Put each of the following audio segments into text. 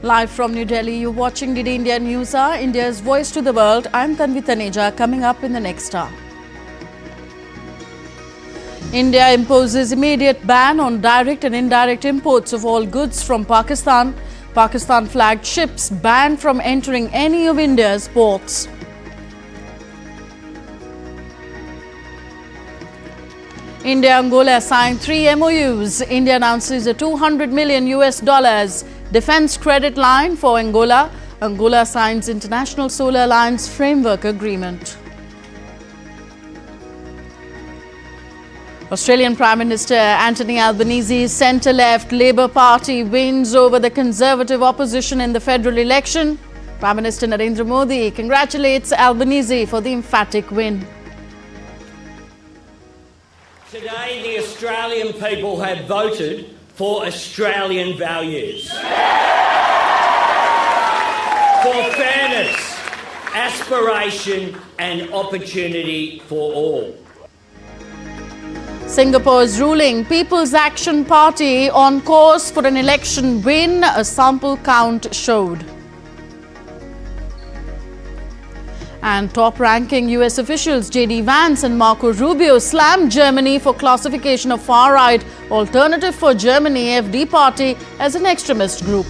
Live from New Delhi, you're watching the India Newshour, India's voice to the world. I'm Tanvi Taneja. Coming up in the next hour. India imposes immediate ban on direct and indirect imports of all goods from Pakistan. Pakistan-flagged ships banned from entering any of India's ports. India-Angola signed 3 MOUs. India announces a $200 million defense credit line for Angola. Angola signs International Solar Alliance Framework Agreement. Australian Prime Minister Anthony Albanese's centre-left Labour Party wins over the Conservative opposition in the federal election. Prime Minister Narendra Modi congratulates Albanese for the emphatic win. Today, the Australian people have voted for Australian values. For fairness, aspiration and opportunity for all. Singapore's ruling People's Action Party on course for an election win, a sample count showed. And top-ranking US officials J.D. Vance and Marco Rubio slammed Germany for classification of far-right Alternative for Germany (FD) party as an extremist group.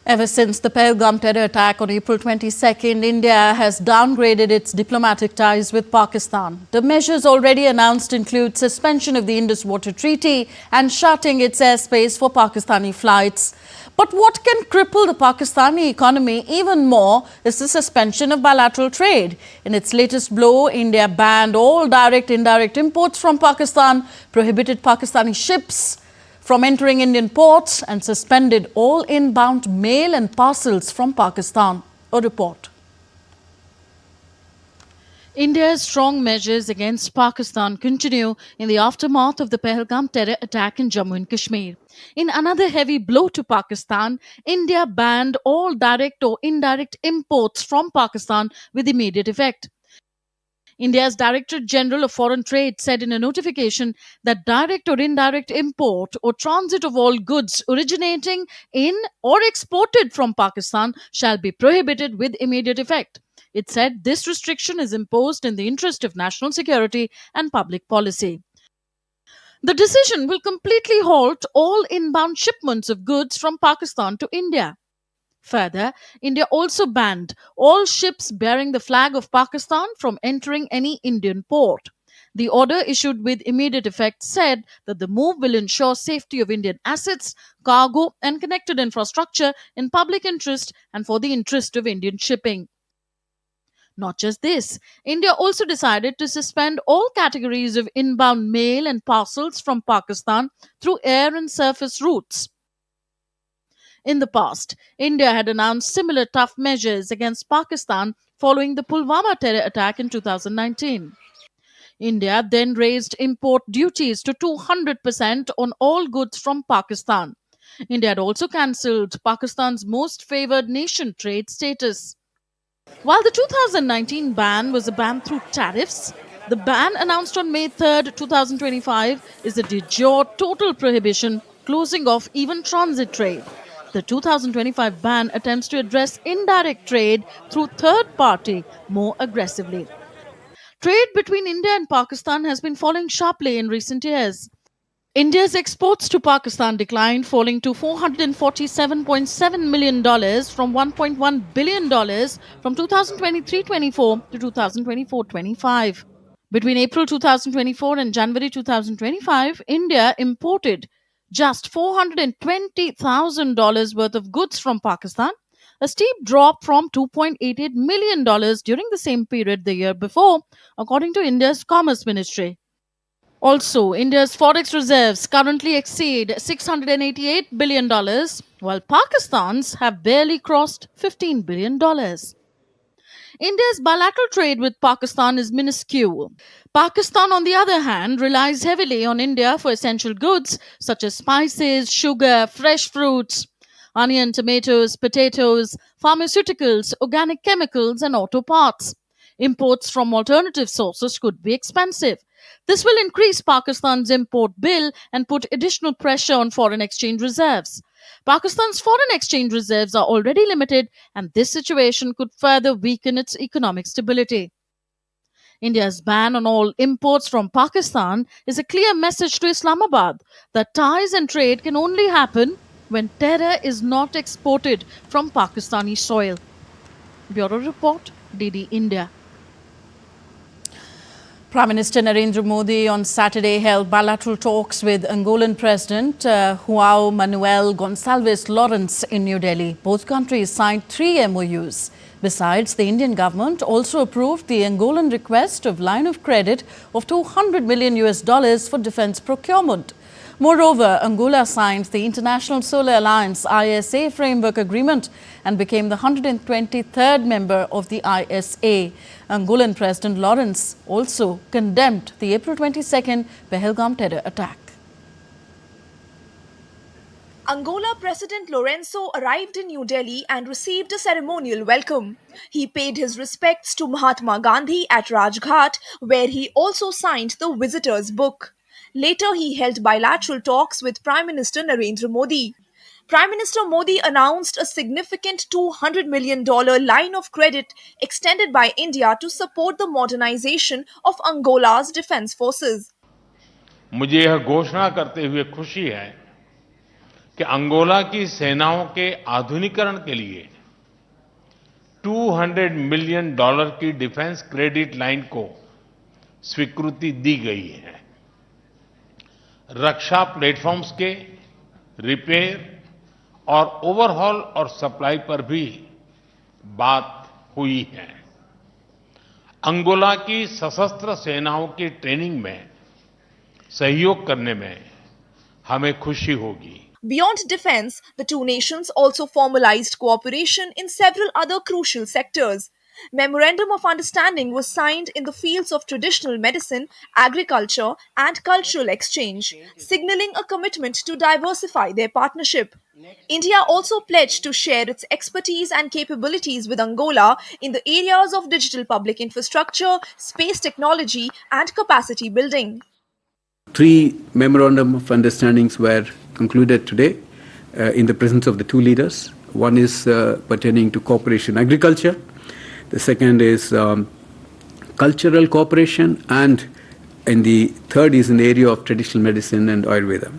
Ever since the Pahalgam terror attack on April 22nd, India has downgraded its diplomatic ties with Pakistan. The measures already announced include suspension of the Indus Water Treaty and shutting its airspace for Pakistani flights. But what can cripple the Pakistani economy even more is the suspension of bilateral trade. In its latest blow, India banned all direct-indirect imports from Pakistan, prohibited Pakistani ships from entering Indian ports and suspended all inbound mail and parcels from Pakistan. A report. India's strong measures against Pakistan continue in the aftermath of the Pahalgam terror attack in Jammu and Kashmir. In another heavy blow to Pakistan, India banned all direct or indirect imports from Pakistan with immediate effect. India's Director General of Foreign Trade said in a notification that direct or indirect import or transit of all goods originating in or exported from Pakistan shall be prohibited with immediate effect. It said this restriction is imposed in the interest of national security and public policy. The decision will completely halt all inbound shipments of goods from Pakistan to India. Further, India also banned all ships bearing the flag of Pakistan from entering any Indian port. The order issued with immediate effect said that the move will ensure safety of Indian assets, cargo and connected infrastructure in public interest and for the interest of Indian shipping. Not just this, India also decided to suspend all categories of inbound mail and parcels from Pakistan through air and surface routes. In the past, India had announced similar tough measures against Pakistan following the Pulwama terror attack in 2019. India then raised import duties to 200% on all goods from Pakistan. India had also cancelled Pakistan's most favoured nation trade status. While the 2019 ban was a ban through tariffs, the ban announced on May 3, 2025 is a de jure total prohibition, closing off even transit trade. The 2025 ban attempts to address indirect trade through third party more aggressively. Trade between India and Pakistan has been falling sharply in recent years. India's exports to Pakistan declined, falling to $447.7 million from $1.1 billion from 2023-24 to 2024-25. Between April 2024 and January 2025, India imported just $420,000 worth of goods from Pakistan, a steep drop from $2.88 million during the same period the year before, according to India's Commerce Ministry. Also, India's forex reserves currently exceed $688 billion, while Pakistan's have barely crossed $15 billion. India's bilateral trade with Pakistan is minuscule. Pakistan, on the other hand, relies heavily on India for essential goods such as spices, sugar, fresh fruits, onion, tomatoes, potatoes, pharmaceuticals, organic chemicals, and auto parts. Imports from alternative sources could be expensive. This will increase Pakistan's import bill and put additional pressure on foreign exchange reserves. Pakistan's foreign exchange reserves are already limited, and this situation could further weaken its economic stability. India's ban on all imports from Pakistan is a clear message to Islamabad that ties and trade can only happen when terror is not exported from Pakistani soil. Bureau Report, DD India. Prime Minister Narendra Modi on Saturday held bilateral talks with Angolan President João Manuel Gonçalves Lawrence in New Delhi. Both countries signed 3 MOUs. Besides, the Indian government also approved the Angolan request of line of credit of $200 million for defense procurement. Moreover, Angola signed the International Solar Alliance ISA Framework Agreement and became the 123rd member of the ISA. Angolan President Lawrence also condemned the April 22nd Pahalgam terror attack. Angola President Lourenço arrived in New Delhi and received a ceremonial welcome. He paid his respects to Mahatma Gandhi at Rajghat, where he also signed the Visitor's Book. Later, he held bilateral talks with Prime Minister Narendra Modi. Prime Minister Modi announced a significant $200 million line of credit extended by India to support the modernization of Angola's defense forces. मुझे यह घोषणा करते हुए खुशी है कि Angola की सेनाओं के आधुनिकीकरण के लिए $200 मिलियन की डिफेंस क्रेडिट लाइन को स्वीकृति दी गई है। रक्षा प्लेटफॉर्म्स के रिपेयर और ओवरहॉल और सप्लाई पर भी बात हुई है। अंगोला की सशस्त्र सेनाओं की ट्रेनिंग में सहयोग करने में हमें खुशी होगी। Beyond defense, the two nations also formalized cooperation in several other crucial sectors. Memorandum of Understanding was signed in the fields of traditional medicine, agriculture, and cultural exchange, signaling a commitment to diversify their partnership. India also pledged to share its expertise and capabilities with Angola in the areas of digital public infrastructure, space technology, and capacity building. 3 memorandum of understandings were concluded today in the presence of the two leaders. One is pertaining to cooperation agriculture. The second is cultural cooperation, and the third is in the area of traditional medicine and Ayurveda.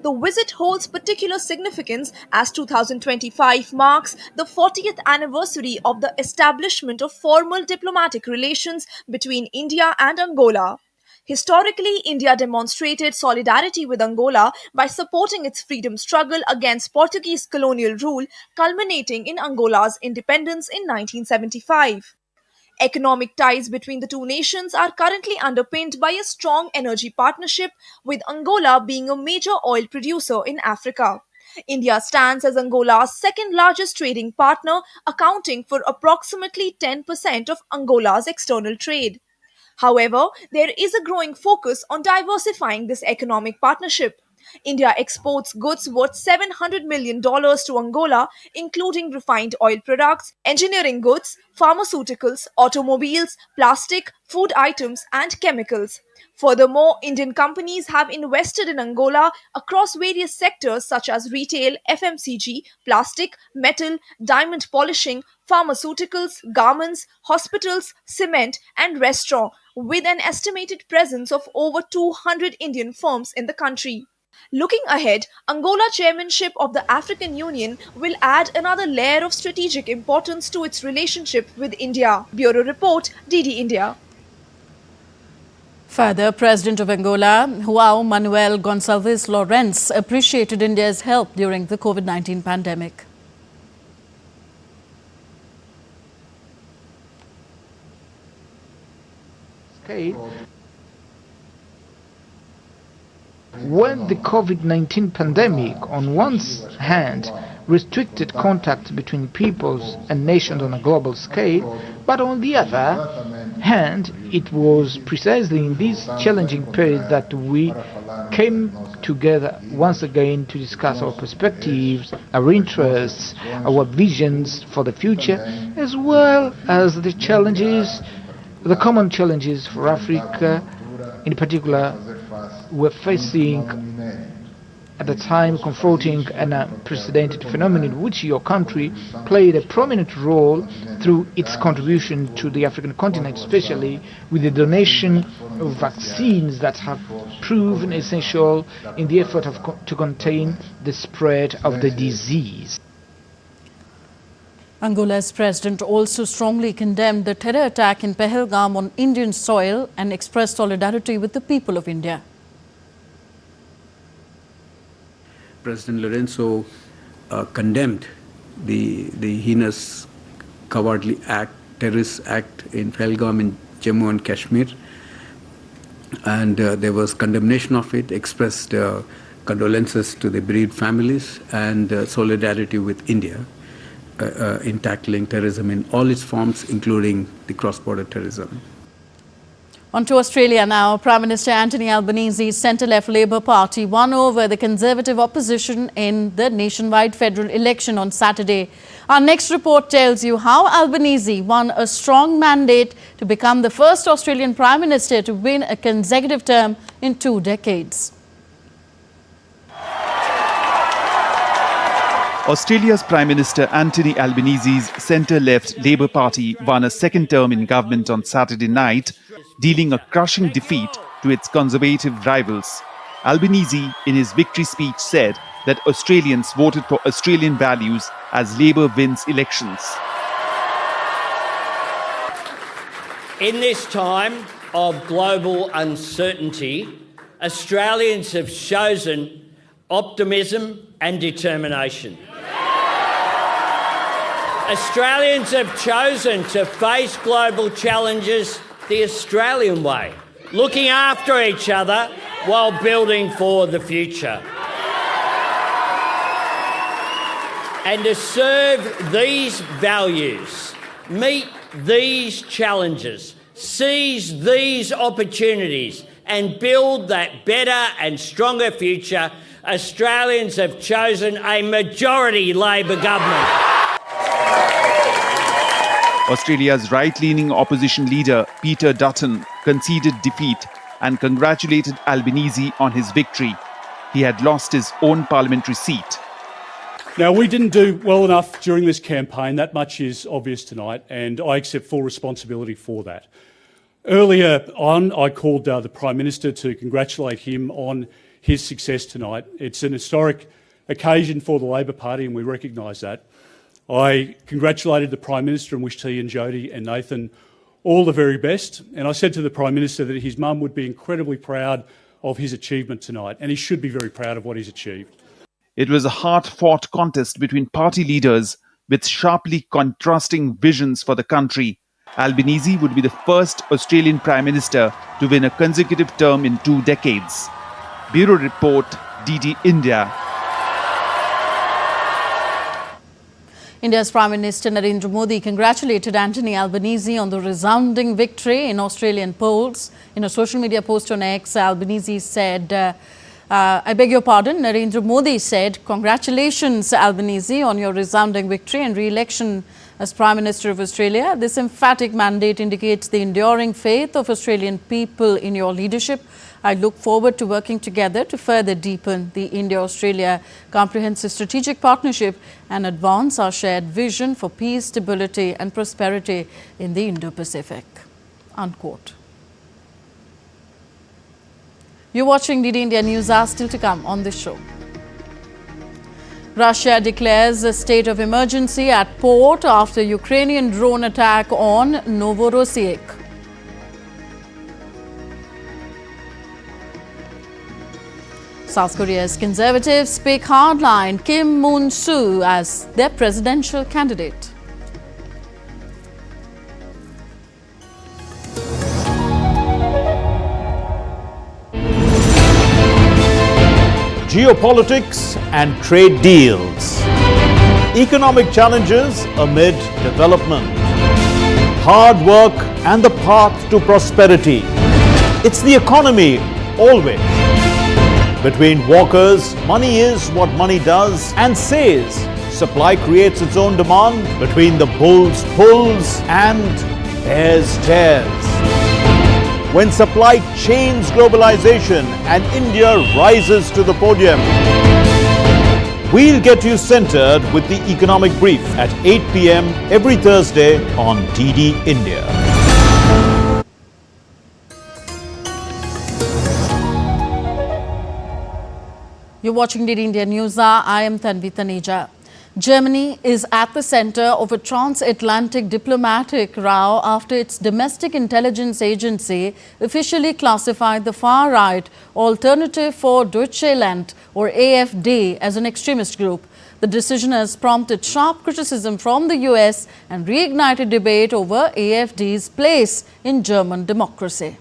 The visit holds particular significance as 2025 marks the 40th anniversary of the establishment of formal diplomatic relations between India and Angola. Historically, India demonstrated solidarity with Angola by supporting its freedom struggle against Portuguese colonial rule, culminating in Angola's independence in 1975. Economic ties between the two nations are currently underpinned by a strong energy partnership, with Angola being a major oil producer in Africa. India stands as Angola's second largest trading partner, accounting for approximately 10% of Angola's external trade. However, there is a growing focus on diversifying this economic partnership. India exports goods worth $700 million to Angola, including refined oil products, engineering goods, pharmaceuticals, automobiles, plastic, food items, and chemicals. Furthermore, Indian companies have invested in Angola across various sectors such as retail, FMCG, plastic, metal, diamond polishing, pharmaceuticals, garments, hospitals, cement, and restaurant, with an estimated presence of over 200 Indian firms in the country. Looking ahead, Angola chairmanship of the African Union will add another layer of strategic importance to its relationship with India. Bureau Report, DD India. Further, President of Angola, João Manuel Gonçalves Lawrence, appreciated India's help during the COVID-19 pandemic. When the COVID-19 pandemic on one hand restricted contact between peoples and nations on a global scale, but on the other hand, it was precisely in this challenging period that we came together once again to discuss our perspectives, our interests, our visions for the future, as well as the challenges, the common challenges for Africa, in particular, we're facing at the time confronting an unprecedented phenomenon in which your country played a prominent role through its contribution to the African continent, especially with the donation of vaccines that have proven essential in the effort to contain the spread of the disease. Angola's president also strongly condemned the terror attack in Pahalgam on Indian soil and expressed solidarity with the people of India. President Lorenzo condemned the heinous, cowardly act, terrorist act in Pahalgam in Jammu and Kashmir, and there was condemnation of it, expressed condolences to the bereaved families and solidarity with India in tackling terrorism in all its forms, including the cross-border terrorism. On to Australia now. Prime Minister Anthony Albanese's centre-left Labour Party won over the Conservative opposition in the nationwide federal election on Saturday. Our next report tells you how Albanese won a strong mandate to become the first Australian Prime Minister to win a consecutive term in 2 decades. Australia's Prime Minister Anthony Albanese's centre-left Labour Party won a second term in government on Saturday night, dealing a crushing defeat to its Conservative rivals. Albanese, in his victory speech, said that Australians voted for Australian values as Labour wins elections. In this time of global uncertainty, Australians have chosen optimism and determination. Australians have chosen to face global challenges the Australian way, looking after each other while building for the future. And to serve these values, meet these challenges, seize these opportunities and build that better and stronger future, Australians have chosen a majority Labor government. Australia's right-leaning opposition leader Peter Dutton conceded defeat and congratulated Albanese on his victory. He had lost his own parliamentary seat. Now, we didn't do well enough during this campaign. That much is obvious tonight, and I accept full responsibility for that. Earlier on, I called the Prime Minister to congratulate him on his success tonight. It's an historic occasion for the Labor Party, and we recognise that. I congratulated the Prime Minister and wished he and Jodie and Nathan all the very best. And I said to the Prime Minister that his mum would be incredibly proud of his achievement tonight, and he should be very proud of what he's achieved. It was a hard-fought contest between party leaders with sharply contrasting visions for the country. Albanese would be the first Australian Prime Minister to win a consecutive term in 2 decades. Bureau Report, DD India. India's Prime Minister Narendra Modi congratulated Anthony Albanese on the resounding victory in Australian polls. In a social media post on X, Albanese said, I beg your pardon, Narendra Modi said, "Congratulations, Albanese, on your resounding victory and re-election as Prime Minister of Australia. This emphatic mandate indicates the enduring faith of Australian people in your leadership. I look forward to working together to further deepen the India-Australia Comprehensive Strategic Partnership and advance our shared vision for peace, stability and prosperity in the Indo-Pacific." Unquote. You're watching DD India News. Are still to come on this show. Russia declares a state of emergency at port after Ukrainian drone attack on Novorossiysk. South Korea's conservatives pick hardline Kim Moon-soo as their presidential candidate. Geopolitics and trade deals. Economic challenges amid development. Hard work and the path to prosperity. It's the economy, always. Between walkers, money is what money does and says. Supply creates its own demand. Between the bulls pulls and bears tears. When supply chains globalization and India rises to the podium. We'll get you centered with the economic brief at 8 p.m. every Thursday on DD India. You're watching the India Newshour. I am Tanvi Taneja. Germany is at the center of a transatlantic diplomatic row after its domestic intelligence agency officially classified the far-right Alternative for Deutschland or AfD as an extremist group. The decision has prompted sharp criticism from the US and reignited debate over AfD's place in German democracy.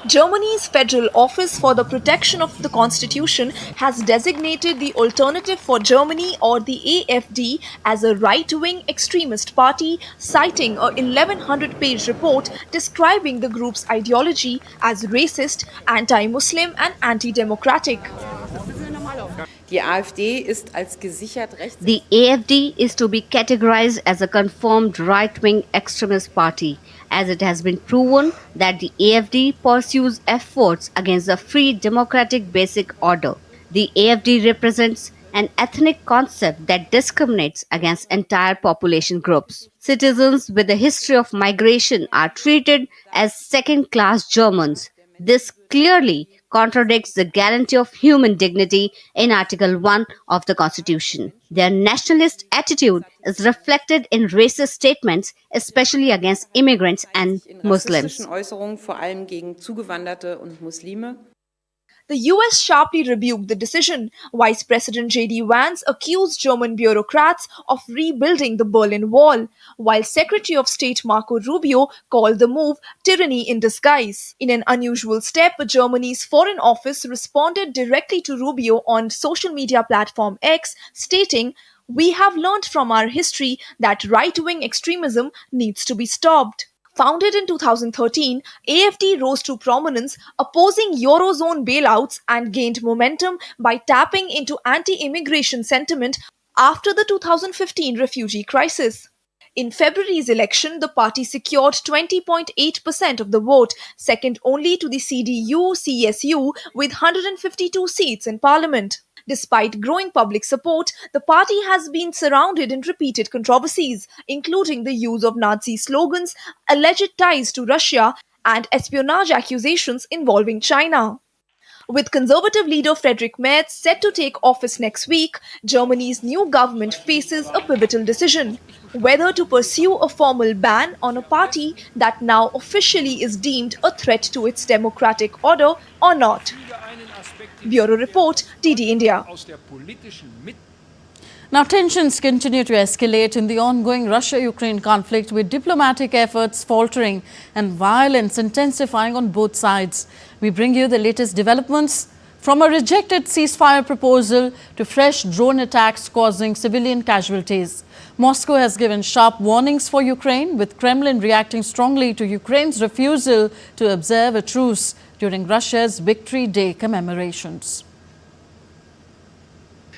Germany's Federal Office for the Protection of the Constitution has designated the Alternative for Germany or the AfD as a right-wing extremist party, citing a 1100-page report describing the group's ideology as racist, anti-Muslim and anti-democratic. The AfD is to be categorized as a confirmed right-wing extremist party, as it has been proven that the AfD pursues efforts against the free democratic basic order. The AfD represents an ethnic concept that discriminates against entire population groups. Citizens with a history of migration are treated as second-class Germans. This clearly contradicts the guarantee of human dignity in Article 1 of the Constitution. Their nationalist attitude is reflected in racist statements, especially against immigrants and Muslims. The US sharply rebuked the decision. Vice President J.D. Vance accused German bureaucrats of rebuilding the Berlin Wall, while Secretary of State Marco Rubio called the move tyranny in disguise. In an unusual step, Germany's Foreign Office responded directly to Rubio on social media platform X, stating, "We have learned from our history that right-wing extremism needs to be stopped." Founded in 2013, AfD rose to prominence, opposing Eurozone bailouts and gained momentum by tapping into anti-immigration sentiment after the 2015 refugee crisis. In February's election, the party secured 20.8% of the vote, second only to the CDU-CSU with 152 seats in parliament. Despite growing public support, the party has been surrounded in repeated controversies, including the use of Nazi slogans, alleged ties to Russia, and espionage accusations involving China. With conservative leader Friedrich Merz set to take office next week, Germany's new government faces a pivotal decision: whether to pursue a formal ban on a party that now officially is deemed a threat to its democratic order or not. Bureau Report, DD India. Now, tensions continue to escalate in the ongoing Russia-Ukraine conflict, with diplomatic efforts faltering and violence intensifying on both sides. We bring you the latest developments, from a rejected ceasefire proposal to fresh drone attacks causing civilian casualties. Moscow has given sharp warnings for Ukraine, with Kremlin reacting strongly to Ukraine's refusal to observe a truce during Russia's Victory Day commemorations.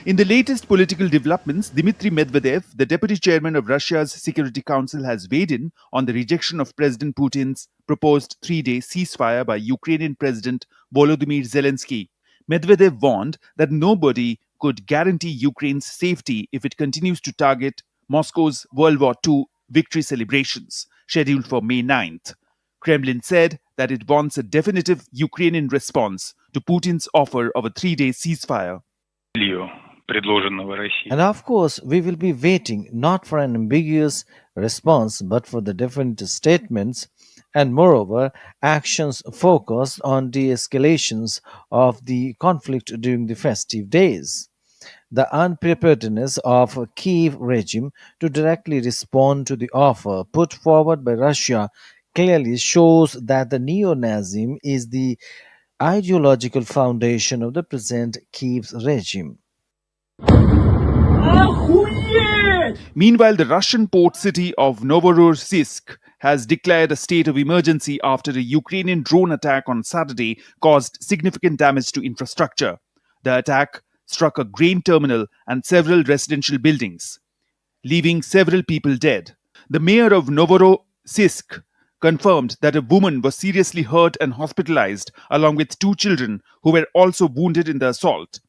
In the latest political developments, Dmitry Medvedev, the deputy chairman of Russia's Security Council, has weighed in on the rejection of President Putin's proposed three-day ceasefire by Ukrainian President Volodymyr Zelensky. Medvedev warned that nobody could guarantee Ukraine's safety if it continues to target Moscow's World War II victory celebrations, scheduled for May 9th. Kremlin said that it wants a definitive Ukrainian response to Putin's offer of a three-day ceasefire. And of course, we will be waiting not for an ambiguous response, but for the definitive statements and, moreover, actions focused on de-escalations of the conflict during the festive days. The unpreparedness of a Kiev regime to directly respond to the offer put forward by Russia clearly shows that the neo-Nazism is the ideological foundation of the present Kyiv regime. Meanwhile, the Russian port city of Novorossiysk has declared a state of emergency after a Ukrainian drone attack on Saturday caused significant damage to infrastructure. The attack struck a grain terminal and several residential buildings, leaving several people dead. The mayor of Novorossiysk confirmed that a woman was seriously hurt and hospitalized, along with 2 children who were also wounded in the assault.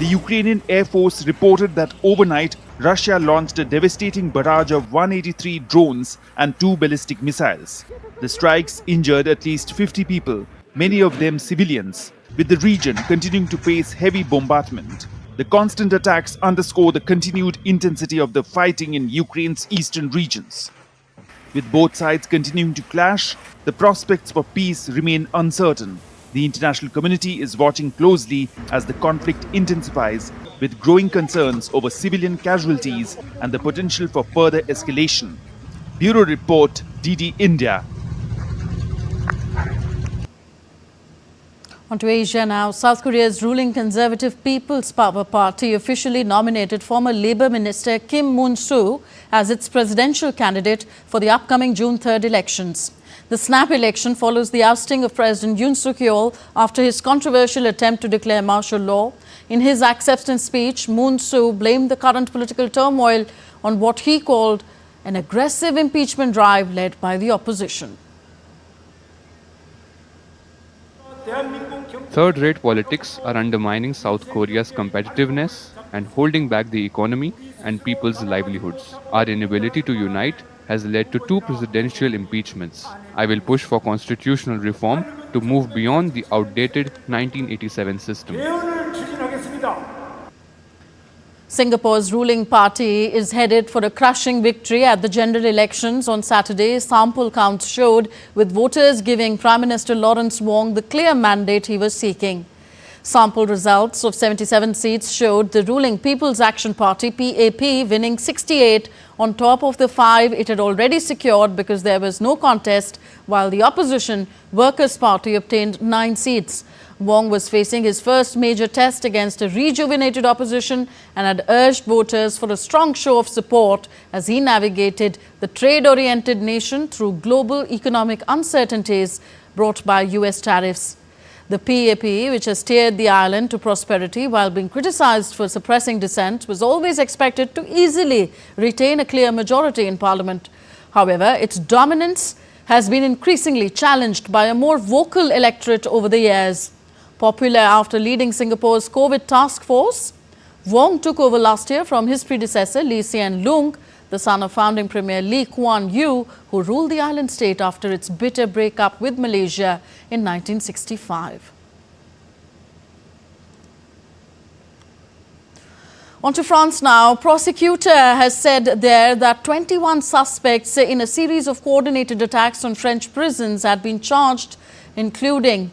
The Ukrainian Air Force reported that overnight, Russia launched a devastating barrage of 183 drones and 2 ballistic missiles. The strikes injured at least 50 people, many of them civilians, with the region continuing to face heavy bombardment. The constant attacks underscore the continued intensity of the fighting in Ukraine's eastern regions. With both sides continuing to clash, the prospects for peace remain uncertain. The international community is watching closely as the conflict intensifies, with growing concerns over civilian casualties and the potential for further escalation. Bureau Report, DD India. On to Asia now. South Korea's ruling Conservative People's Power Party officially nominated former Labour Minister Kim Moon-soo as its presidential candidate for the upcoming June 3rd elections. The snap election follows the ousting of President Yoon Suk-yeol after his controversial attempt to declare martial law. In his acceptance speech, Moon-soo blamed the current political turmoil on what he called an aggressive impeachment drive led by the opposition. Third-rate politics are undermining South Korea's competitiveness and holding back the economy and people's livelihoods. Our inability to unite has led to 2 presidential impeachments. I will push for constitutional reform to move beyond the outdated 1987 system. Singapore's ruling party is headed for a crushing victory at the general elections on Saturday. Sample counts showed, with voters giving Prime Minister Lawrence Wong the clear mandate he was seeking. Sample results of 77 seats showed the ruling People's Action Party, PAP, winning 68 on top of the 5 it had already secured because there was no contest, while the opposition Workers' Party obtained 9 seats. Wong was facing his first major test against a rejuvenated opposition and had urged voters for a strong show of support as he navigated the trade-oriented nation through global economic uncertainties brought by US tariffs. The PAP, which has steered the island to prosperity while being criticized for suppressing dissent, was always expected to easily retain a clear majority in parliament. However, its dominance has been increasingly challenged by a more vocal electorate over the years. Popular after leading Singapore's COVID task force, Wong took over last year from his predecessor Lee Hsien Loong, the son of founding Premier Lee Kuan Yew, who ruled the island state after its bitter breakup with Malaysia in 1965. On to France now. Prosecutor has said there that 21 suspects in a series of coordinated attacks on French prisons had been charged, including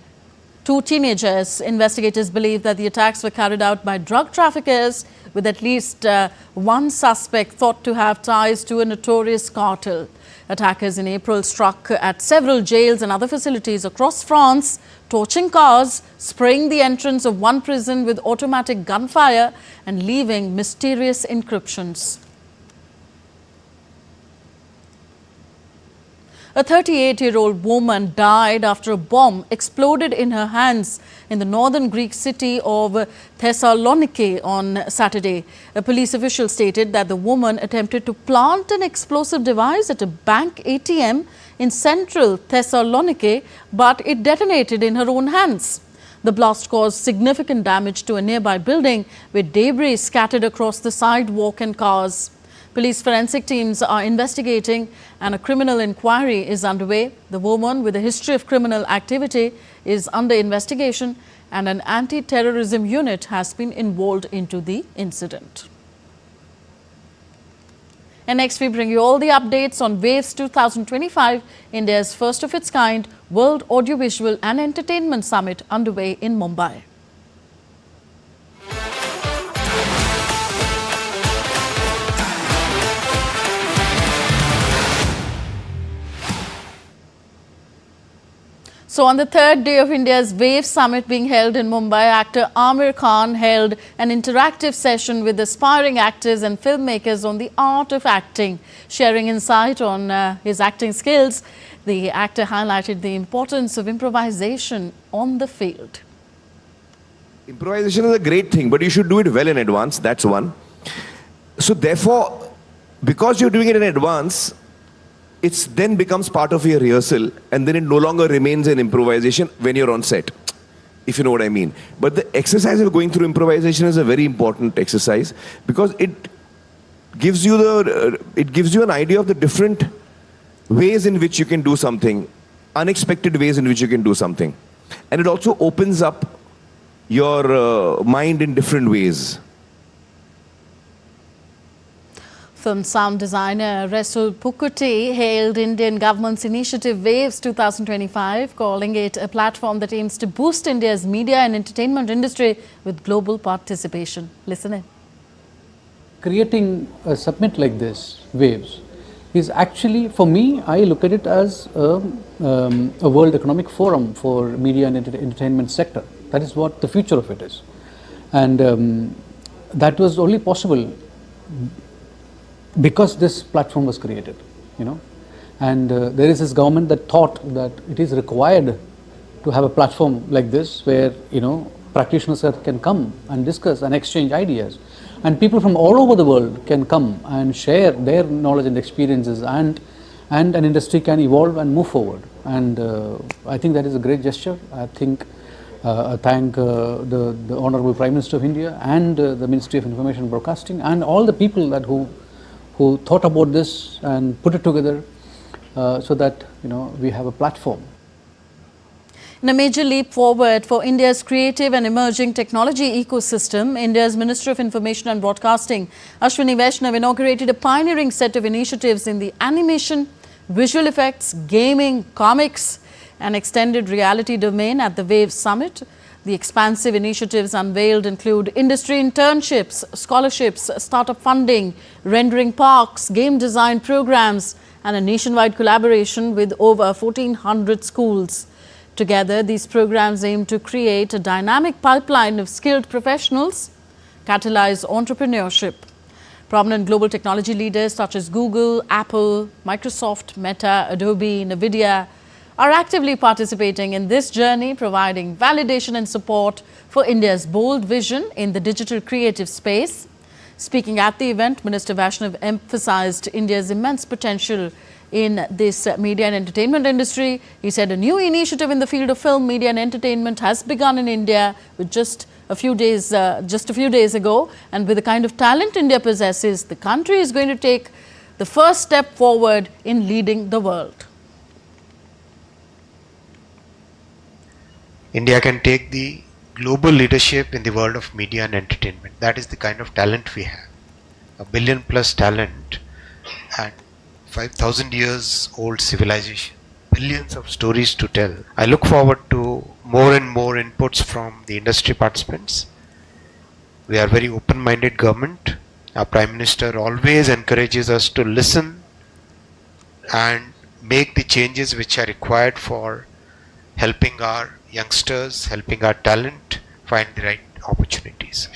2 teenagers. Investigators believe that the attacks were carried out by drug traffickers, with at least 1 suspect thought to have ties to a notorious cartel. Attackers in April struck at several jails and other facilities across France, torching cars, spraying the entrance of one prison with automatic gunfire and leaving mysterious encryptions. A 38-year-old woman died after a bomb exploded in her hands in the northern Greek city of Thessaloniki on Saturday. A police official stated that the woman attempted to plant an explosive device at a bank ATM in central Thessaloniki, but it detonated in her own hands. The blast caused significant damage to a nearby building, with debris scattered across the sidewalk and cars. Police forensic teams are investigating and a criminal inquiry is underway. The woman, with a history of criminal activity, is under investigation and an anti-terrorism unit has been involved into the incident. And next we bring you all the updates on WAVES 2025, India's first of its kind World Audiovisual and Entertainment Summit underway in Mumbai. So on the third day of India's Wave Summit being held in Mumbai, actor Amir Khan held an interactive session with aspiring actors and filmmakers on the art of acting. Sharing insight on his acting skills, the actor highlighted the importance of improvisation on the field. Improvisation is a great thing, but you should do it well in advance, that's one. So therefore, because you're doing it in advance, it then becomes part of your rehearsal, and then it no longer remains an improvisation when you're on set, if you know what I mean. But the exercise of going through improvisation is a very important exercise, because it gives you an idea of the different ways in which you can do something, unexpected ways in which you can do something. And it also opens up your mind in different ways. Film sound designer Resul Pukuti hailed Indian government's initiative Waves 2025, calling it a platform that aims to boost India's media and entertainment industry with global participation. Listen in. Creating a summit like this, Waves, is actually, for me, I look at it as a World Economic Forum for media and entertainment sector. That is what the future of it is. And that was only possible because this platform was created, you know. And there is this government that thought that it is required to have a platform like this where, you know, practitioners can come and discuss and exchange ideas. And people from all over the world can come and share their knowledge and experiences, and an industry can evolve and move forward. And I think that is a great gesture. I think I thank the Honorable Prime Minister of India and the Ministry of Information and Broadcasting and all the people that who thought about this and put it together so that, you know, we have a platform. In a major leap forward for India's creative and emerging technology ecosystem, India's Minister of Information and Broadcasting, Ashwini Vaishnav, inaugurated a pioneering set of initiatives in the animation, visual effects, gaming, comics and extended reality domain at the Wave Summit. The expansive initiatives unveiled include industry internships, scholarships, startup funding, rendering parks, game design programs and a nationwide collaboration with over 1,400 schools. Together, these programs aim to create a dynamic pipeline of skilled professionals, catalyze entrepreneurship. Prominent global technology leaders such as Google, Apple, Microsoft, Meta, Adobe, NVIDIA are actively participating in this journey, providing validation and support for India's bold vision in the digital creative space. Speaking at the event, Minister Vaishnav emphasized India's immense potential in this media and entertainment industry. He said a new initiative in the field of film, media and entertainment has begun in India with just a few days ago. And with the kind of talent India possesses, the country is going to take the first step forward in leading the world. India can take the global leadership in the world of media and entertainment. That is the kind of talent we have. 1 billion plus talent and 5,000 years old civilization. Billions of stories to tell. I look forward to more and more inputs from the industry participants. We are very open-minded government. Our Prime Minister always encourages us to listen and make the changes which are required for helping our youngsters, helping our talent find the right opportunities.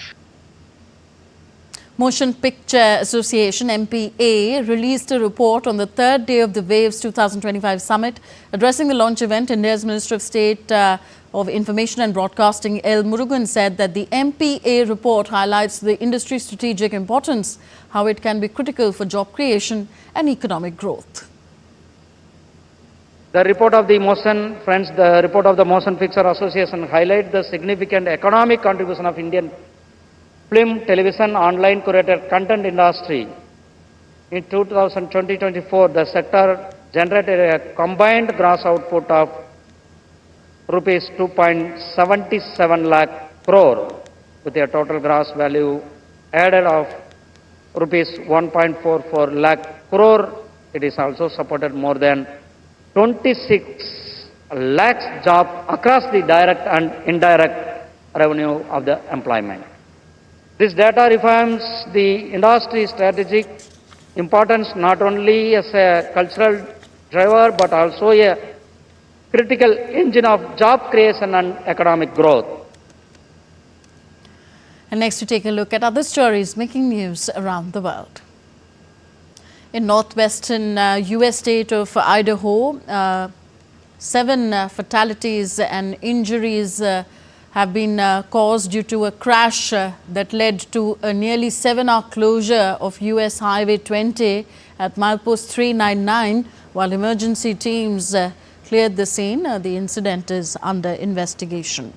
Motion Picture Association MPA released a report on the third day of the Waves 2025 summit. Addressing the launch event, India's Minister of State of Information and Broadcasting L. Murugan said that the MPA report highlights the industry's strategic importance, how it can be critical for job creation and economic growth. The report of the Motion, friends, the report of the Motion Picture Association highlights the significant economic contribution of Indian film, television, online curated content industry. In 2020-24, the sector generated a combined gross output of rupees 2.77 lakh crore with a total gross value added of rupees 1.44 lakh crore. It is also supported more than 26 lakhs jobs across the direct and indirect revenue of the employment. This data reaffirms the industry's strategic importance not only as a cultural driver but also a critical engine of job creation and economic growth. And next, we take a look at other stories making news around the world. In northwestern U.S. state of Idaho, 7 fatalities and injuries have been caused due to a crash that led to a nearly 7-hour closure of U.S. Highway 20 at milepost 399 while emergency teams cleared the scene. The incident is under investigation.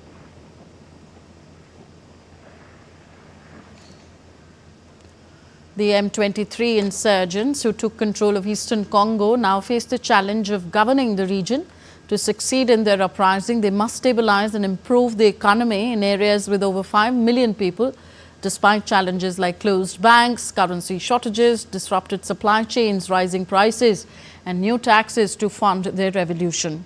The M23 insurgents who took control of eastern Congo now face the challenge of governing the region. To succeed in their uprising, they must stabilize and improve the economy in areas with over 5 million people, despite challenges like closed banks, currency shortages, disrupted supply chains, rising prices, and new taxes to fund their revolution.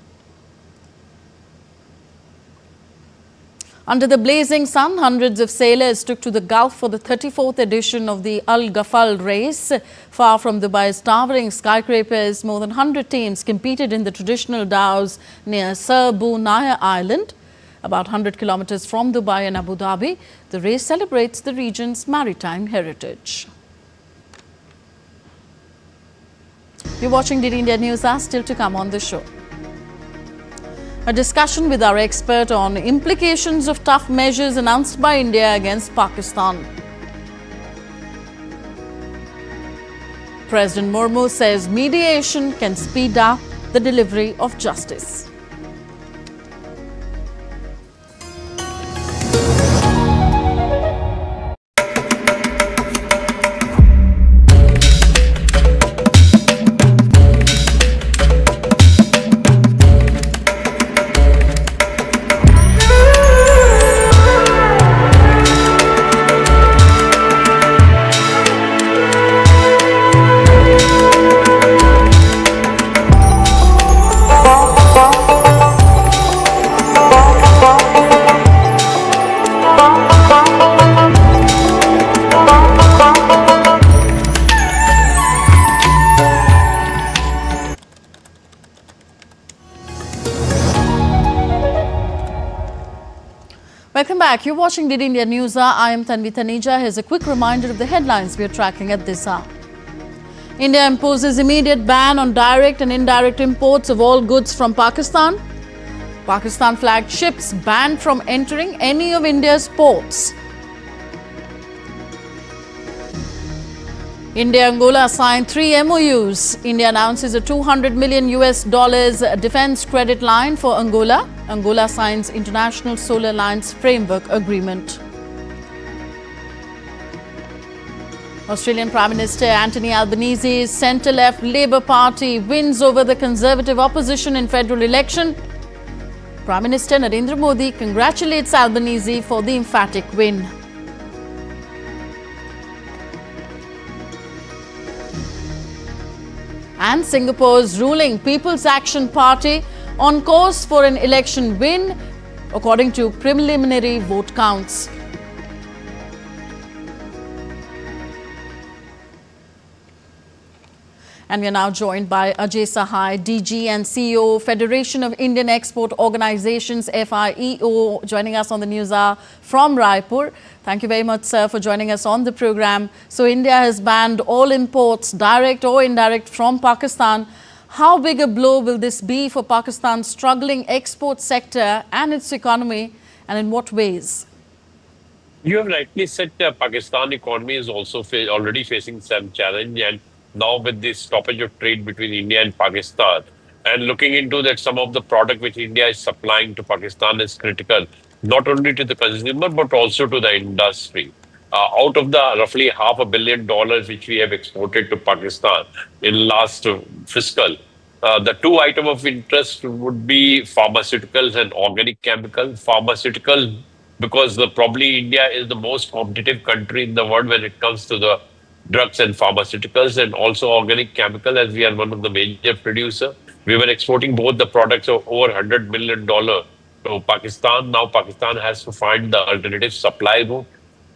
Under the blazing sun, hundreds of sailors took to the Gulf for the 34th edition of the Al Ghafal race. Far from Dubai's towering skyscrapers, more than 100 teams competed in the traditional dhows near Sir Bu Naya Island. About 100 kilometers from Dubai and Abu Dhabi, the race celebrates the region's maritime heritage. You're watching DD India Newshour, still to come on the show. A discussion with our expert on implications of tough measures announced by India against Pakistan. President Murmu says mediation can speed up the delivery of justice. Welcome back. You're watching DD India Newshour. I am Tanvi Taneja. Here's a quick reminder of the headlines we are tracking at this hour. India imposes immediate ban on direct and indirect imports of all goods from Pakistan. Pakistan flagged ships banned from entering any of India's ports. India-Angola signed 3 MOUs. India announces a $200 million defense credit line for Angola. Angola signs International Solar Alliance Framework Agreement. Australian Prime Minister Anthony Albanese's centre-left Labour Party wins over the Conservative opposition in federal election. Prime Minister Narendra Modi congratulates Albanese for the emphatic win. And Singapore's ruling People's Action Party on course for an election win, according to preliminary vote counts. And we are now joined by Ajay Sahai, DG and CEO, Federation of Indian Export Organizations, FIEO, joining us on the News Hour from Raipur. Thank you very much, sir, for joining us on the program. So India has banned all imports, direct or indirect, from Pakistan. How big a blow will this be for Pakistan's struggling export sector and its economy, and in what ways? You have rightly said Pakistan economy is also already facing some challenge, and now with this stoppage of trade between India and Pakistan, and looking into that some of the product which India is supplying to Pakistan is critical, not only to the consumer but also to the industry. Out of the roughly $500 million which we have exported to Pakistan in last fiscal, the 2 items of interest would be pharmaceuticals and organic chemical. Pharmaceutical, because probably India is the most competitive country in the world when it comes to the drugs and pharmaceuticals, and also organic chemical, as we are one of the major producer. We were exporting both the products of over $100 million to Pakistan. Now Pakistan has to find the alternative supply route.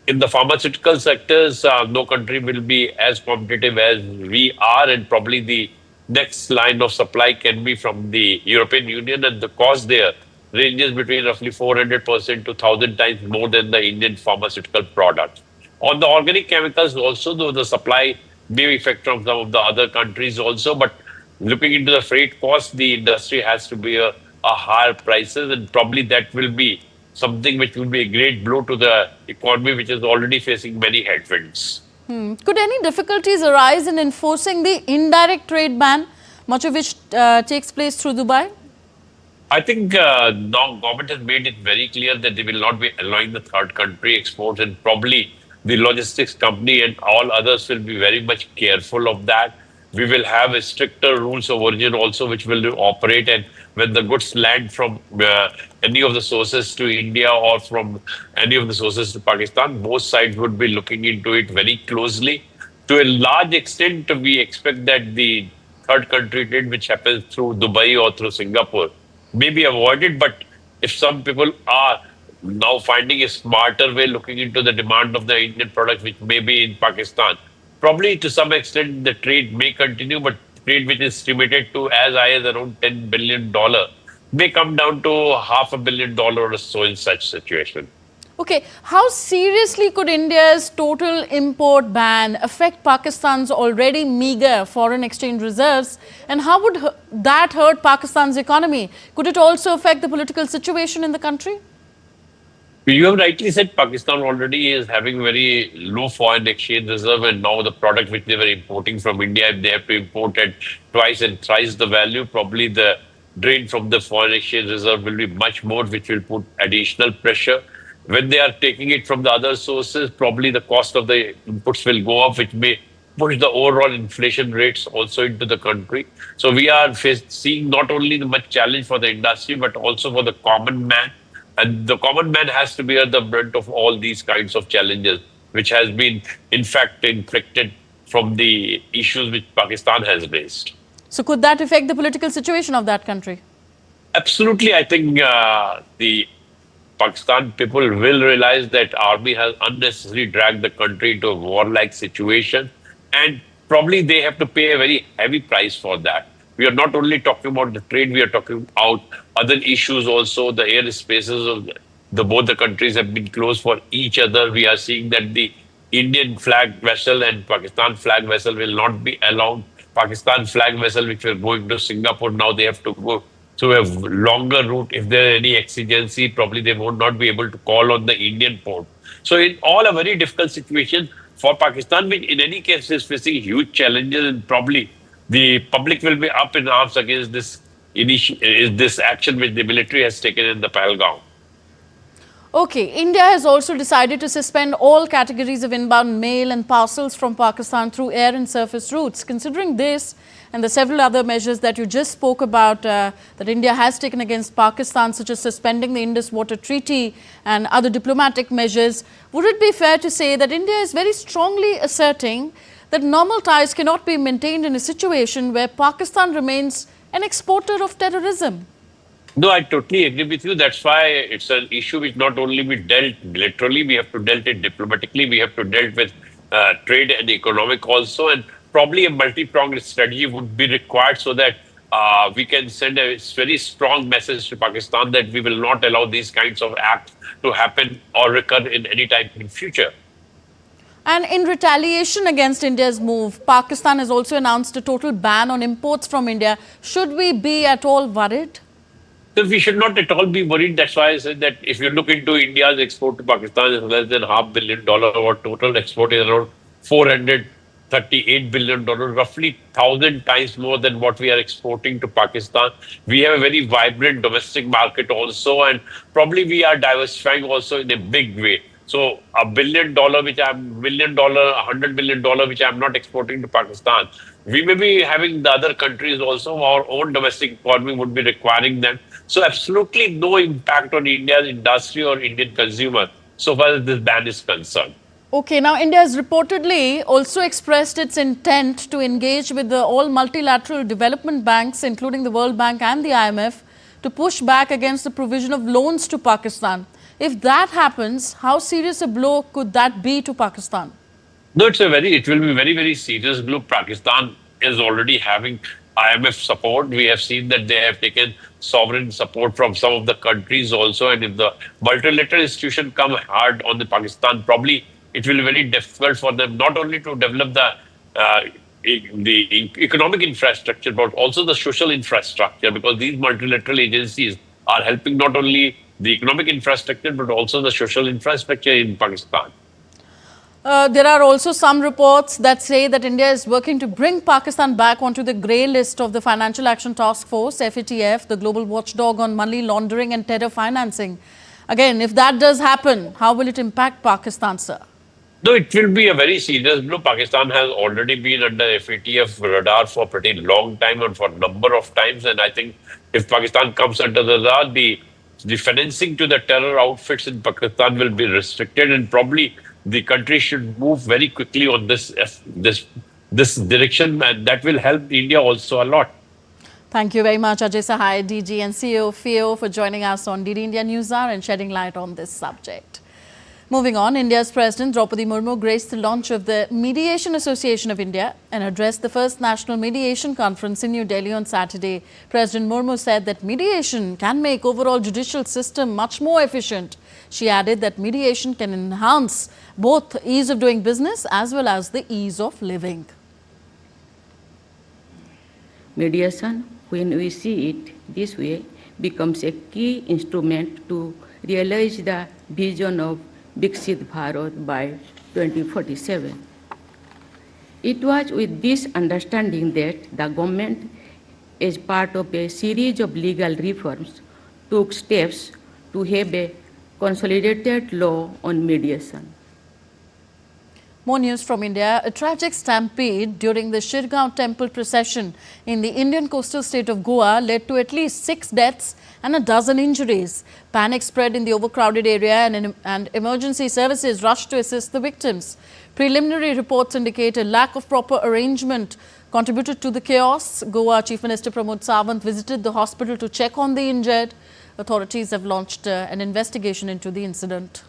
In the pharmaceutical sectors, no country will be as competitive as we are, and probably the next line of supply can be from the European Union, and the cost there ranges between roughly 400% to 1,000 times more than the Indian pharmaceutical product. On the organic chemicals also, though the supply may affect from some of the other countries also, but looking into the freight cost, the industry has to be a higher prices, and probably that will be something which will be a great blow to the economy, which is already facing many headwinds. Could any difficulties arise in enforcing the indirect trade ban, much of which takes place through Dubai? I think now government has made it very clear that they will not be allowing the third country exports, and probably the logistics company and all others will be very much careful of that. We will have a stricter rules of origin also, which will operate, and when the goods land from any of the sources to India or from any of the sources to Pakistan, both sides would be looking into it very closely. To a large extent, we expect that the third country trade, which happens through Dubai or through Singapore, may be avoided. But if some people are now finding a smarter way, looking into the demand of the Indian products, which may be in Pakistan, probably to some extent the trade may continue, but trade which is estimated to as high as around $10 billion may come down to $500 million or so in such situation. Okay, how seriously could India's total import ban affect Pakistan's already meager foreign exchange reserves, and how would that hurt Pakistan's economy? Could it also affect the political situation in the country? You have rightly said Pakistan already is having very low foreign exchange reserve, and now the product which they were importing from India, if they have to import at twice and thrice the value, probably the drain from the foreign exchange reserve will be much more, which will put additional pressure. When they are taking it from the other sources, probably the cost of the inputs will go up, which may push the overall inflation rates also into the country. So we are seeing not only the much challenge for the industry, but also for the common man. And the common man has to bear the brunt of all these kinds of challenges, which has been, in fact, inflicted from the issues which Pakistan has raised. So could that affect the political situation of that country? Absolutely. I think the Pakistan people will realize that army has unnecessarily dragged the country into a warlike situation, and probably they have to pay a very heavy price for that. We are not only talking about the trade, we are talking about other issues also. The air spaces of both the countries have been closed for each other. We are seeing that the Indian flag vessel and Pakistan flag vessel will not be allowed. Pakistan flag vessel, which were going to Singapore, now they have to go through a longer route. If there is any exigency, probably they would not be able to call on the Indian port. So in all a very difficult situation for Pakistan, which in any case is facing huge challenges, and probably the public will be up in arms against this action which the military has taken in the Pahalgam. Okay, India has also decided to suspend all categories of inbound mail and parcels from Pakistan through air and surface routes. Considering this and the several other measures that you just spoke about that India has taken against Pakistan, such as suspending the Indus Water Treaty and other diplomatic measures, would it be fair to say that India is very strongly asserting that normal ties cannot be maintained in a situation where Pakistan remains an exporter of terrorism? No, I totally agree with you. That's why it's an issue which not only we dealt bilaterally, we have to dealt it diplomatically, we have to dealt with trade and economic also, and probably a multi-pronged strategy would be required so that we can send a very strong message to Pakistan that we will not allow these kinds of acts to happen or recur in any time in future. And in retaliation against India's move, Pakistan has also announced a total ban on imports from India. Should we be at all worried? So we should not at all be worried. That's why I said that if you look into India's export to Pakistan is less than $500 million, our total export is around $438 billion, roughly 1,000 times more than what we are exporting to Pakistan. We have a very vibrant domestic market also, and probably we are diversifying also in a big way. So $1 billion, $100 million, which I'm not exporting to Pakistan, we may be having the other countries also. Our own domestic economy would be requiring them. So absolutely no impact on India's industry or Indian consumer so far as this ban is concerned. Okay, now India has reportedly also expressed its intent to engage with all multilateral development banks, including the World Bank and the IMF, to push back against the provision of loans to Pakistan. If that happens, how serious a blow could that be to Pakistan? No, it will be very, very serious blow. Pakistan is already having IMF support. We have seen that they have taken sovereign support from some of the countries also. And if the multilateral institution come hard on the Pakistan, probably it will be very difficult for them not only to develop the economic infrastructure, but also the social infrastructure, because these multilateral agencies are helping not only the economic infrastructure, but also the social infrastructure in Pakistan. There are also some reports that say that India is working to bring Pakistan back onto the grey list of the Financial Action Task Force, FATF, the global watchdog on money laundering and terror financing. Again, if that does happen, how will it impact Pakistan, sir? No, it will be a very serious blow. Pakistan has already been under FATF radar for a pretty long time and for a number of times. And I think if Pakistan comes under the radar, the financing to the terror outfits in Pakistan will be restricted, and probably the country should move very quickly on this direction, and that will help India also a lot. Thank you very much, Ajay Sahai, DG and CEO of FIO, for joining us on DD India Newshour and shedding light on this subject. Moving on, India's President Draupadi Murmu graced the launch of the Mediation Association of India and addressed the first National Mediation Conference in New Delhi on Saturday. President Murmu said that mediation can make overall judicial system much more efficient. She added that mediation can enhance both ease of doing business as well as the ease of living. Mediation, when we see it this way, becomes a key instrument to realize the vision of Viksit Bharat by 2047. It was with this understanding that the government, as part of a series of legal reforms, took steps to have a consolidated law on mediation. More news from India. A tragic stampede during the Shirgaon temple procession in the Indian coastal state of Goa led to at least 6 deaths and a dozen injuries. Panic spread in the overcrowded area and emergency services rushed to assist the victims. Preliminary reports indicate a lack of proper arrangement contributed to the chaos. Goa Chief Minister Pramod Sawant visited the hospital to check on the injured. Authorities have launched an investigation into the incident.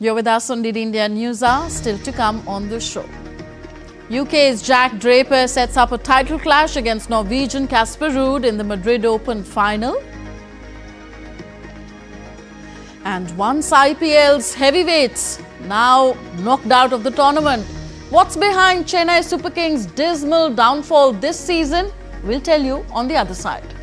You're with us on DD India Newshour, still to come on the show. UK's Jack Draper sets up a title clash against Norwegian Casper Ruud in the Madrid Open final. And once IPL's heavyweights now knocked out of the tournament. What's behind Chennai Super Kings' dismal downfall this season? We'll tell you on the other side.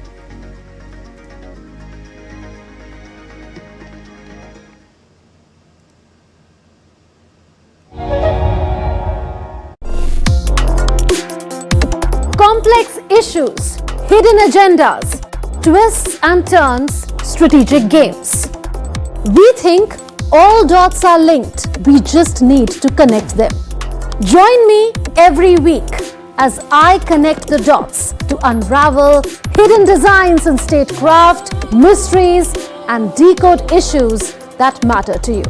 Complex issues, hidden agendas, twists and turns, strategic games. We think all dots are linked. We just need to connect them. Join me every week as I connect the dots to unravel hidden designs in statecraft, mysteries, and decode issues that matter to you.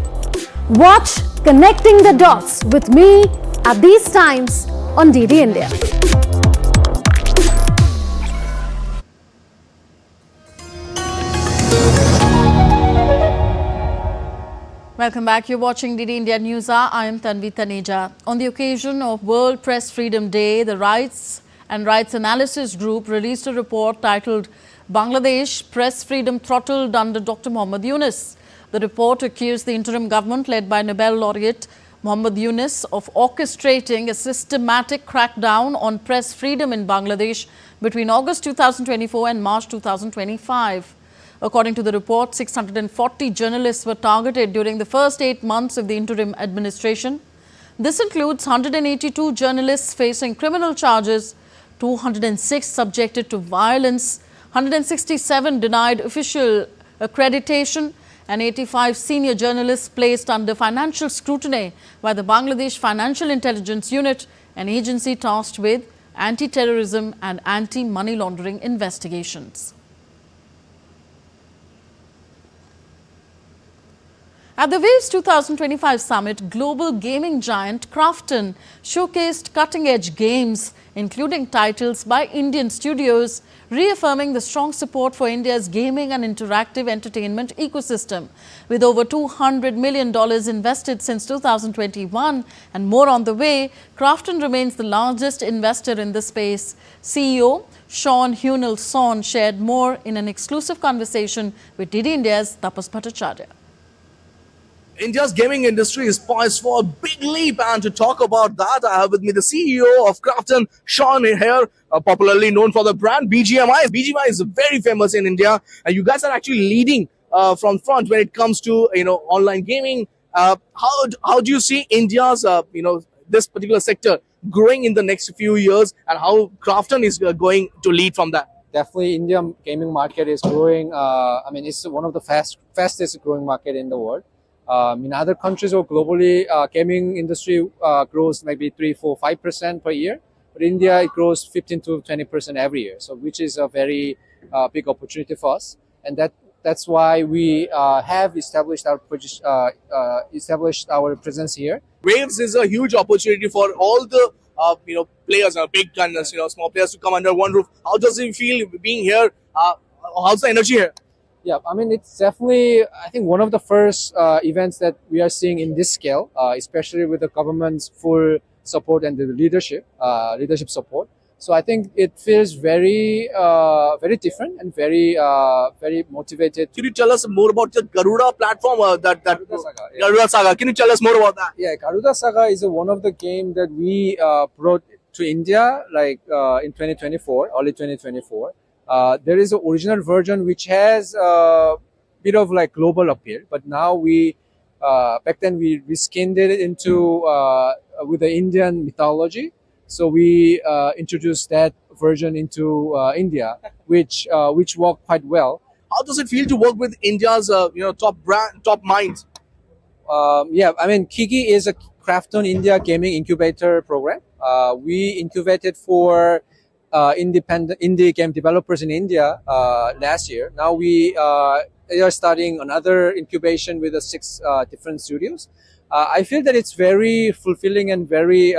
Watch Connecting the Dots with me at these times on DD India. Welcome back. You're watching DD India Newshour. I am Tanvi Taneja. On the occasion of World Press Freedom Day, the Rights and Rights Analysis Group released a report titled Bangladesh Press Freedom Throttled under Dr. Muhammad Yunus. The report accused the interim government led by Nobel laureate Muhammad Yunus of orchestrating a systematic crackdown on press freedom in Bangladesh between August 2024 and March 2025. According to the report, 640 journalists were targeted during the first 8 months of the interim administration. This includes 182 journalists facing criminal charges, 206 subjected to violence, 167 denied official accreditation, and 85 senior journalists placed under financial scrutiny by the Bangladesh Financial Intelligence Unit, an agency tasked with anti-terrorism and anti-money laundering investigations. At the Waves 2025 summit, global gaming giant Krafton showcased cutting-edge games, including titles by Indian studios, reaffirming the strong support for India's gaming and interactive entertainment ecosystem. With over $200 million invested since 2021 and more on the way, Krafton remains the largest investor in the space. CEO Sean Hunel-Son shared more in an exclusive conversation with DD India's Tapas Bhattacharya. India's gaming industry is poised for a big leap, and to talk about that, I have with me the CEO of Krafton, Sean here, popularly known for the brand BGMI. BGMI is very famous in India, and you guys are actually leading from front when it comes to online gaming. How do you see India's this particular sector growing in the next few years, and how Krafton is going to lead from that? Definitely, Indian gaming market is growing. It's one of the fastest growing market in the world. In other countries or globally, gaming industry grows maybe 3, 4, 5% per year. But India, it grows 15 to 20% every year. So, which is a very big opportunity for us, and that's why we have established our presence here. Waves is a huge opportunity for all the players, big gunners, small players to come under one roof. How does it feel being here? How's the energy here? Yeah, it's definitely, I think, one of the first events that we are seeing in this scale, especially with the government's full support and the leadership support. So I think it feels very, very different and very, very motivated. Can you tell us more about the Garuda platform? Garuda Saga, yeah. Garuda Saga. Can you tell us more about that? Yeah, Garuda Saga is one of the games that we brought to India, in 2024, early 2024. There is an original version which has a bit of global appeal, but now back then we reskinned it into with the Indian mythology. So we introduced that version into India, which worked quite well. How does it feel to work with India's top minds? Kiki is a Krafton India gaming incubator program. We incubated for independent indie game developers in India last year. Now we are starting another incubation with 6 different studios. I feel that it's very fulfilling and very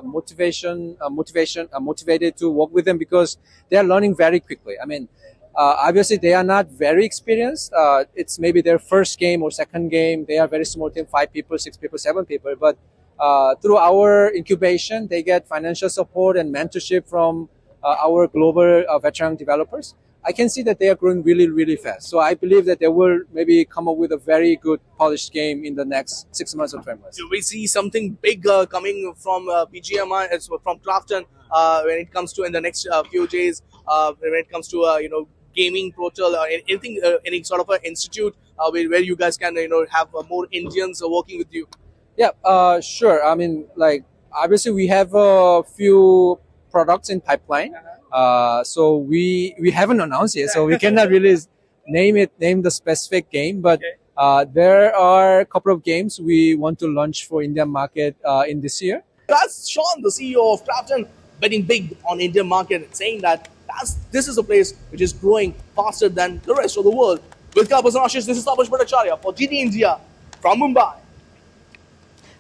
motivated to work with them because they are learning very quickly. Obviously they are not very experienced. It's maybe their first game or second game. They are very small team, 5 people, 6 people, 7 people. But through our incubation, they get financial support and mentorship from our global veteran developers. I can see that they are growing really, really fast. So I believe that they will maybe come up with a very good polished game in the next 6 months or 12 months. Do we see something big coming from BGMI, from Krafton, when it comes to in the next few days, when it comes to gaming portal or anything, any sort of an institute where you guys can have more Indians working with you? Yeah, sure. Obviously we have a few products in pipeline. So we haven't announced it, so we cannot really name the specific game, but there are a couple of games we want to launch for Indian market in this year. That's Sean, the CEO of Krafton, betting big on Indian market, saying that this is a place which is growing faster than the rest of the world. With Tapas and Ashish, this is Tapas Bhattacharya for DD India from Mumbai.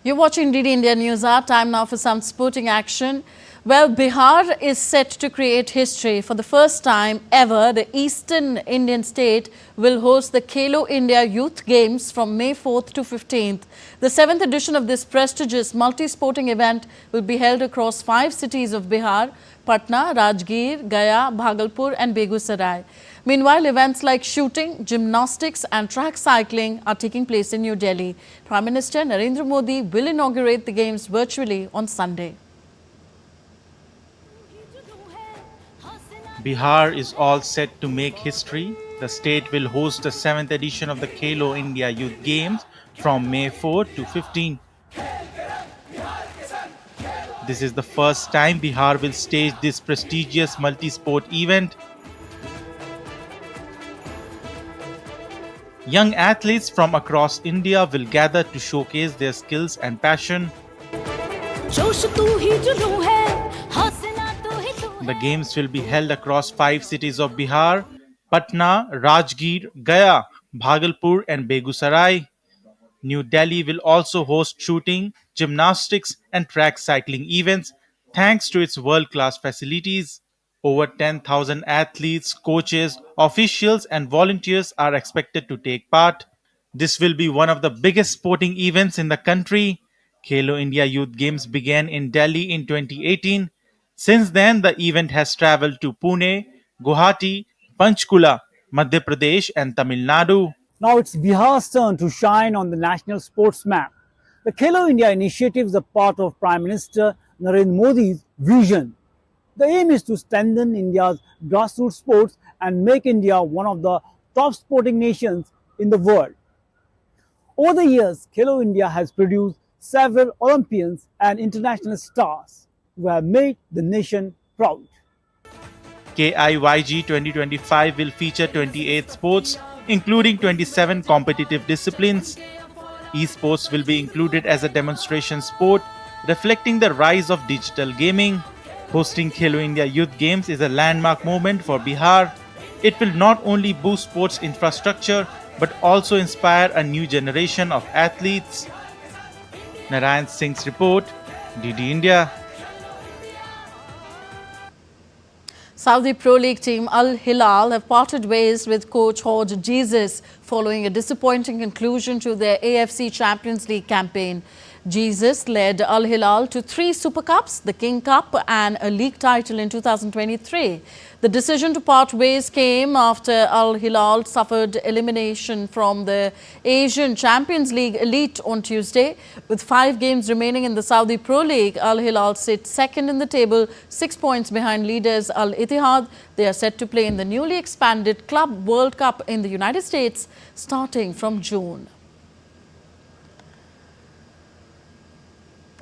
You're watching DD India News Hour. Time now for some sporting action. Well, Bihar is set to create history. For the first time ever, the eastern Indian state will host the Khelo India Youth Games from May 4th to 15th. The 7th edition of this prestigious multi-sporting event will be held across 5 cities of Bihar: Patna, Rajgir, Gaya, Bhagalpur and Begusarai. Meanwhile, events like shooting, gymnastics and track cycling are taking place in New Delhi. Prime Minister Narendra Modi will inaugurate the games virtually on Sunday. Bihar is all set to make history. The state will host the 7th edition of the Khelo India Youth Games from May 4 to 15. This is the first time Bihar will stage this prestigious multi-sport event. Young athletes from across India will gather to showcase their skills and passion. The games will be held across 5 cities of Bihar: Patna, Rajgir, Gaya, Bhagalpur and Begusarai. New Delhi will also host shooting, gymnastics, and track cycling events thanks to its world class facilities. Over 10,000 athletes, coaches, officials, and volunteers are expected to take part. This will be one of the biggest sporting events in the country. Khelo India Youth Games began in Delhi in 2018. Since then, the event has traveled to Pune, Guwahati, Panchkula, Madhya Pradesh, and Tamil Nadu. Now it's Bihar's turn to shine on the national sports map. The Khelo India initiative is a part of Prime Minister Narendra Modi's vision. The aim is to strengthen India's grassroots sports and make India one of the top sporting nations in the world. Over the years, Khelo India has produced several Olympians and international stars who have made the nation proud. KIYG 2025 will feature 28 sports, including 27 competitive disciplines. Esports will be included as a demonstration sport, reflecting the rise of digital gaming. Hosting Khelo India Youth Games is a landmark moment for Bihar. It will not only boost sports infrastructure but also inspire a new generation of athletes. Narayan Singh's report, DD India. Saudi Pro League team Al Hilal have parted ways with coach Jorge Jesus following a disappointing conclusion to their AFC Champions League campaign. Jesus led Al Hilal to 3 Super Cups, the King Cup and a league title in 2023. The decision to part ways came after Al Hilal suffered elimination from the Asian Champions League elite on Tuesday. With 5 games remaining in the Saudi Pro League, Al Hilal sits second in the table, 6 points behind leaders Al Ittihad. They are set to play in the newly expanded Club World Cup in the United States starting from June.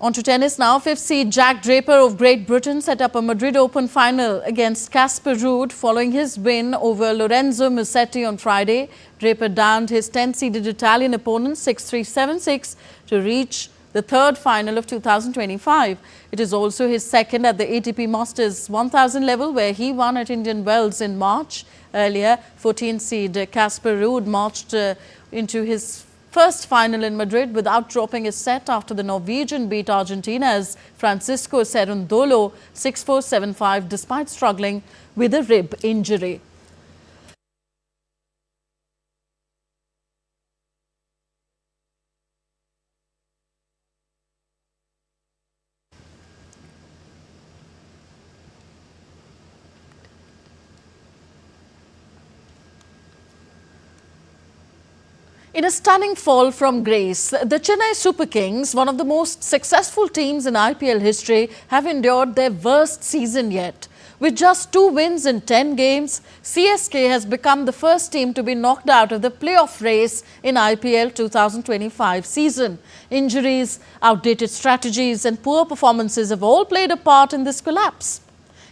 On to tennis now. 5th seed Jack Draper of Great Britain set up a Madrid Open final against Casper Ruud following his win over Lorenzo Musetti on Friday. Draper downed his 10th-seeded Italian opponent 6-3, 7-6 to reach the 3rd final of 2025. It is also his second at the ATP Masters 1000 level, where he won at Indian Wells in March. Earlier, 14th seed Casper Ruud marched into his first final in Madrid without dropping a set after the Norwegian beat Argentina's Francisco Cerundolo 6-4, 7-5 despite struggling with a rib injury. In a stunning fall from grace, the Chennai Super Kings, one of the most successful teams in IPL history, have endured their worst season yet. With just 2 wins in 10 games, CSK has become the first team to be knocked out of the playoff race in IPL 2025 season. Injuries, outdated strategies and poor performances have all played a part in this collapse.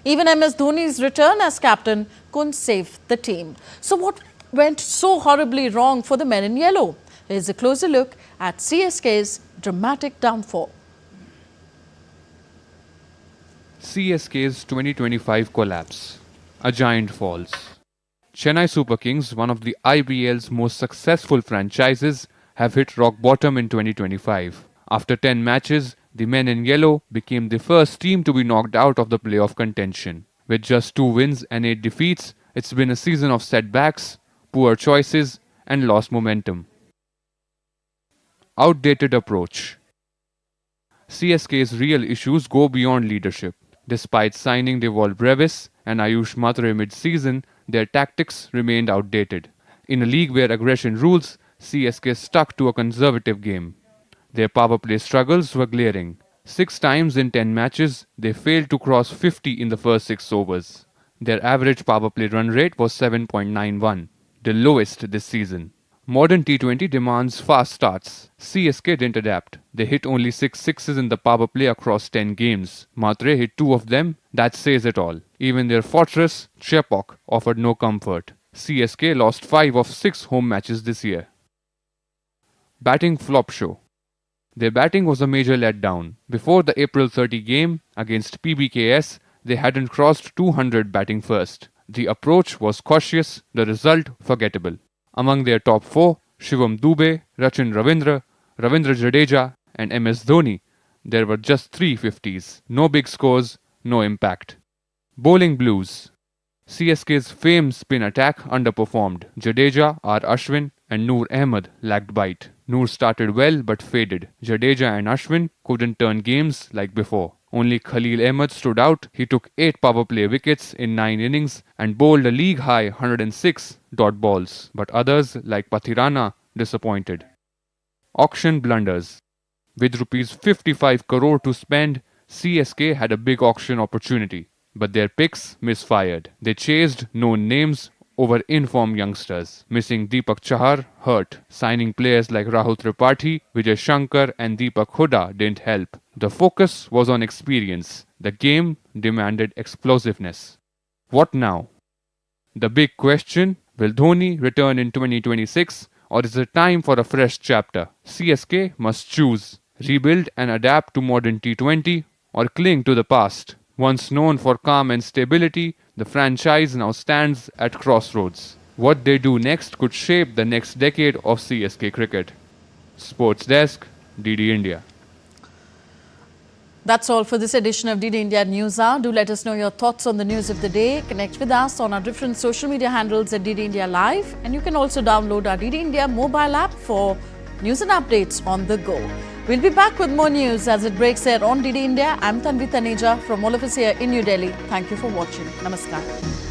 Even MS Dhoni's return as captain couldn't save the team. So what went so horribly wrong for the men in yellow? Here's a closer look at CSK's dramatic downfall. CSK's 2025 collapse. A giant falls. Chennai Super Kings, one of the IPL's most successful franchises, have hit rock bottom in 2025. After 10 matches, the men in yellow became the first team to be knocked out of the playoff contention. With just 2 wins and 8 defeats, it's been a season of setbacks, poor choices and lost momentum. Outdated approach. CSK's real issues go beyond leadership. Despite signing Devol Brevis and Ayush Matre mid-season, their tactics remained outdated. In a league where aggression rules, CSK stuck to a conservative game. Their power play struggles were glaring. 6 times in 10 matches, they failed to cross 50 in the first 6 overs. Their average power play run rate was 7.91. The lowest this season. Modern T20 demands fast starts. CSK didn't adapt. They hit only 6 sixes in the power play across 10 games. Matre hit 2 of them. That says it all. Even their fortress, Chepauk, offered no comfort. CSK lost 5 of 6 home matches this year. Batting flop show. Their batting was a major letdown. Before the April 30 game against PBKS, they hadn't crossed 200 batting first. The approach was cautious, the result forgettable. Among their top 4, Shivam Dubey, Rachin Ravindra, Ravindra Jadeja and MS Dhoni, there were just 3 50s. No big scores, no impact. Bowling blues. CSK's famed spin attack underperformed. Jadeja, R. Ashwin and Noor Ahmed lacked bite. Noor started well but faded. Jadeja and Ashwin couldn't turn games like before. Only Khalil Ahmed stood out. He took 8 power play wickets in 9 innings and bowled a league-high 106 dot balls. But others, like Pathirana, disappointed. Auction blunders. With rupees 55 crore to spend, CSK had a big auction opportunity. But their picks misfired. They chased known names over informed youngsters. Missing Deepak Chahar hurt. Signing players like Rahul Tripathi, Vijay Shankar and Deepak Hooda didn't help. The focus was on experience. The game demanded explosiveness. What now? The big question, will Dhoni return in 2026 or is it time for a fresh chapter? CSK must choose. Rebuild and adapt to modern T20 or cling to the past. Once known for calm and stability, the franchise now stands at crossroads. What they do next could shape the next decade of CSK cricket. Sports Desk, DD India. That's all for this edition of DD India News Hour. Do let us know your thoughts on the news of the day. Connect with us on our different social media handles at DD India Live. And you can also download our DD India mobile app for news and updates on the go. We'll be back with more news as it breaks here on DD India. I'm Tanvi Taneja from all of us here in New Delhi. Thank you for watching. Namaskar.